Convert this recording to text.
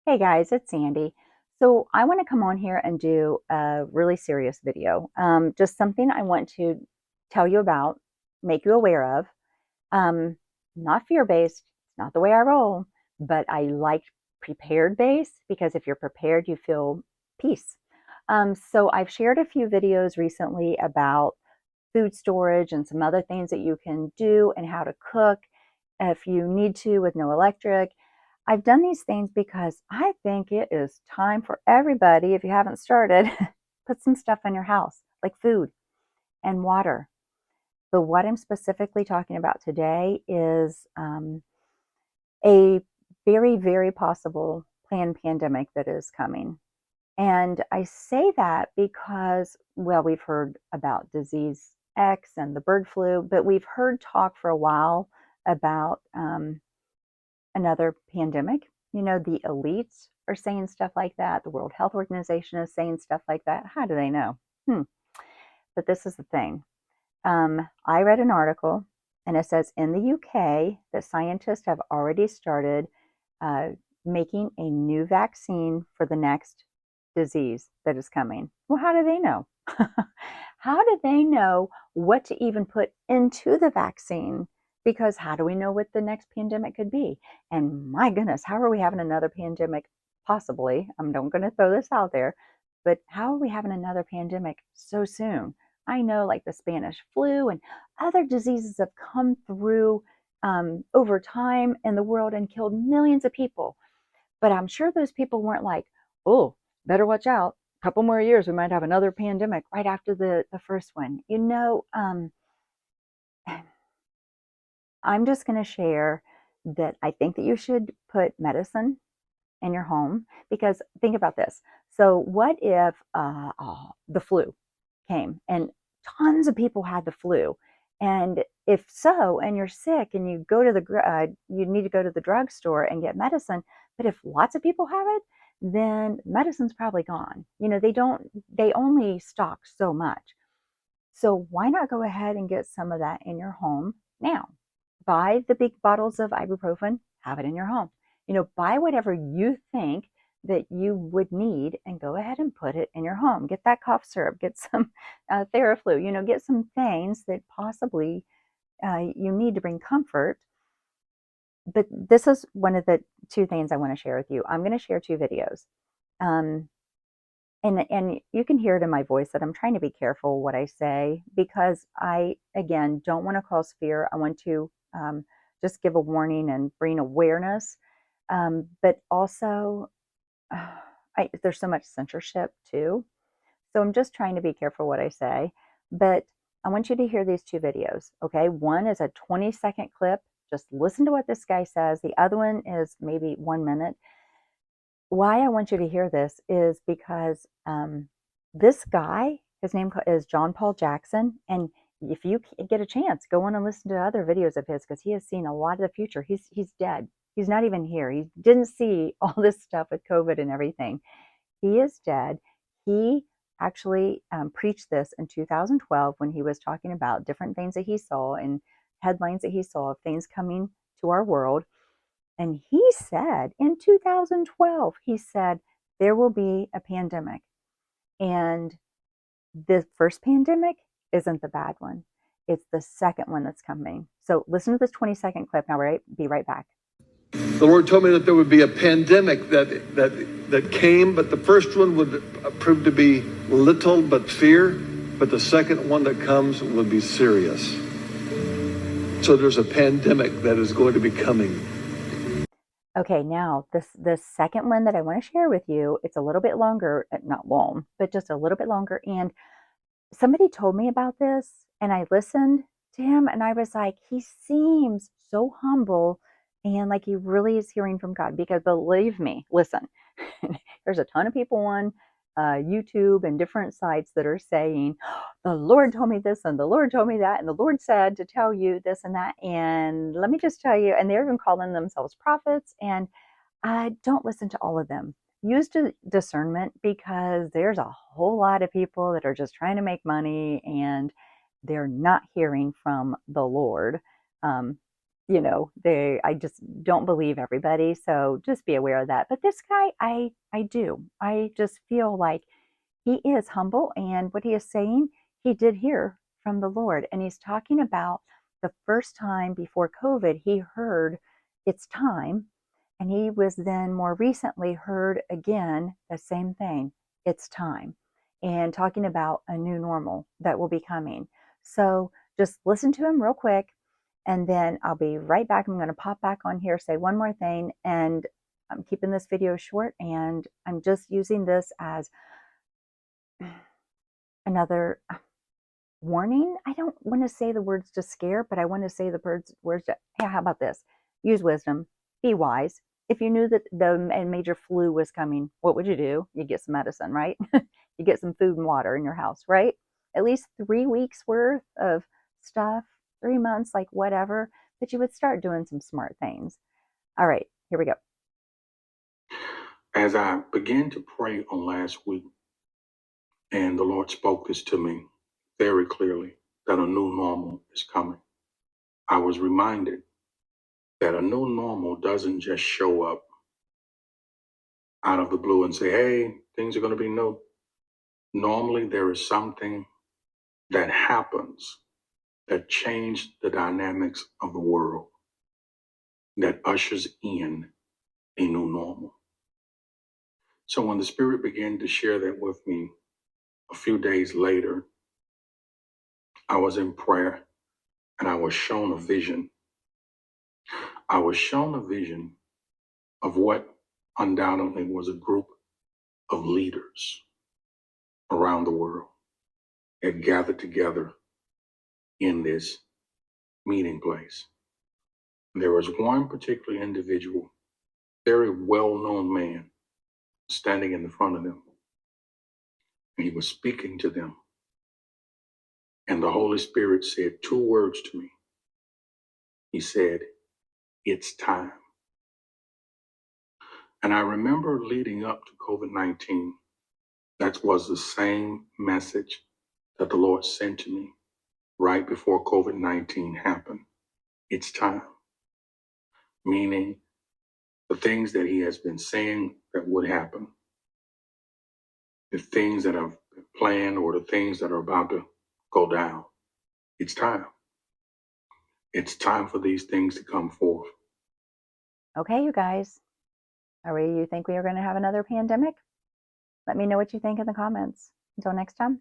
Hey guys, it's Sandy. So I want to come on here and do a really serious video. Just something I want to tell you about, make you aware of. Um, Not fear-based, not the way I roll, but I like prepared-based because if you're prepared, you feel peace. So I've shared a few videos recently about food storage and some other things that you can do and how to cook if you need to with no electric. I've done these things because I think it is time for everybody, if you haven't started, put some stuff in your house, like food and water. But what I'm specifically talking about today is a very, very possible planned pandemic that is coming. And I say that because, well, we've heard about disease X and the bird flu, but we've heard talk for a while about another pandemic. You know, the elites are saying stuff like that. The World Health Organization is saying stuff like that. How do they know? But this is the thing. I read an article and it says in the UK that scientists have already started uh, making a new vaccine for the next disease that is coming. Well, how do they know? How do they know what to even put into the vaccine? Because how do we know what the next pandemic could be? And my goodness, how are we having another pandemic? Possibly. I'm not going to throw this out there, but how are we having another pandemic so soon? I know, like the Spanish flu and other diseases have come through over time in the world and killed millions of people. But I'm sure those people weren't like, oh, better watch out. A couple more years, we might have another pandemic right after the first one. I'm just going to share that I think that you should put medicine in your home because think about this. So, what if the flu came and tons of people had the flu? And if so, and you're sick and you go to you need to go to the drugstore and get medicine. But if lots of people have it, then medicine's probably gone. You know, they only stock so much. So why not go ahead and get some of that in your home now? Buy the big bottles of ibuprofen, have it in your home. You know, buy whatever you think that you would need and go ahead and put it in your home. Get that cough syrup, get some Theraflu, you know, get some things that possibly you need to bring comfort. But this is one of the two things I want to share with you. I'm going to share two videos. Um, and you can hear it in my voice that I'm trying to be careful what I say because I again don't want to cause fear. I want to just give a warning and bring awareness, but also there's so much censorship too. So I'm just trying to be careful what I say. But I want you to hear these two videos. Okay, one is a 20-second clip. Just listen to what this guy says. The other one is maybe 1 minute. Why I want you to hear this is because this guy, his name is John Paul Jackson, and if you get a chance, go on and listen to other videos of his because he has seen a lot of the future. He's dead. He's not even here. He didn't see all this stuff with COVID and everything. He is dead. He actually preached this in 2012 when he was talking about different things that he saw and headlines that he saw of things coming to our world. And he said in 2012, he said, there will be a pandemic. And the first pandemic isn't the bad one. It's the second one that's coming. So listen to this 20-second clip. Now, be right back. The Lord told me that there would be a pandemic that came, but the first one would prove to be little but fear, but the second one that comes will be serious. So there's a pandemic that is going to be coming. Okay, now this second one that I want to share with you, it's a little bit longer, not long, but just a little bit longer. And somebody told me about this, and I listened to him, and I was like, he seems so humble and like he really is hearing from God. Because believe me, listen, there's a ton of people on YouTube and different sites that are saying, the Lord told me this, and the Lord told me that, and the Lord said to tell you this and that. And let me just tell you, and they're even calling themselves prophets. And I don't listen to all of them. Use discernment because there's a whole lot of people that are just trying to make money and they're not hearing from the Lord. Um, I just don't believe everybody. So just be aware of that. But this guy, I do. I just feel like he is humble, and what he is saying, he did hear from the Lord. And he's talking about the first time before COVID, he heard it's time. And he was then more recently heard again the same thing, it's time. And talking about a new normal that will be coming. So just listen to him real quick, and then I'll be right back. I'm going to pop back on here, say one more thing, and I'm keeping this video short, and I'm just using this as another warning. I don't want to say the words to scare, but I want to say the words to, hey, how about this? Use wisdom, be wise. If you knew that the major flu was coming, what would you do? You get some medicine, right? You get some food and water in your house, right? At least 3 weeks worth of stuff, 3 months, like whatever, but you would start doing some smart things. All right, here we go. As I began to pray on last week, and the Lord spoke this to me very clearly, that a new normal is coming, I was reminded that a new normal doesn't just show up out of the blue and say, hey, things are going to be new. Normally, there is something that happens that changes the dynamics of the world, that ushers in a new normal. So when the Spirit began to share that with me a few days later, I was in prayer and I was shown a vision. I was shown a vision of what undoubtedly was a group of leaders around the world had gathered together in this meeting place. There was one particular individual, very well-known man, standing in the front of them. And he was speaking to them. And the Holy Spirit said 2 words to me. He said, it's time. And I remember leading up to COVID-19, that was the same message that the Lord sent to me right before COVID-19 happened. It's time. Meaning the things that he has been saying that would happen, the things that have been planned or the things that are about to go down. It's time. It's time for these things to come forth. Okay, you guys, you think we are going to have another pandemic? Let me know what you think in the comments. Until next time.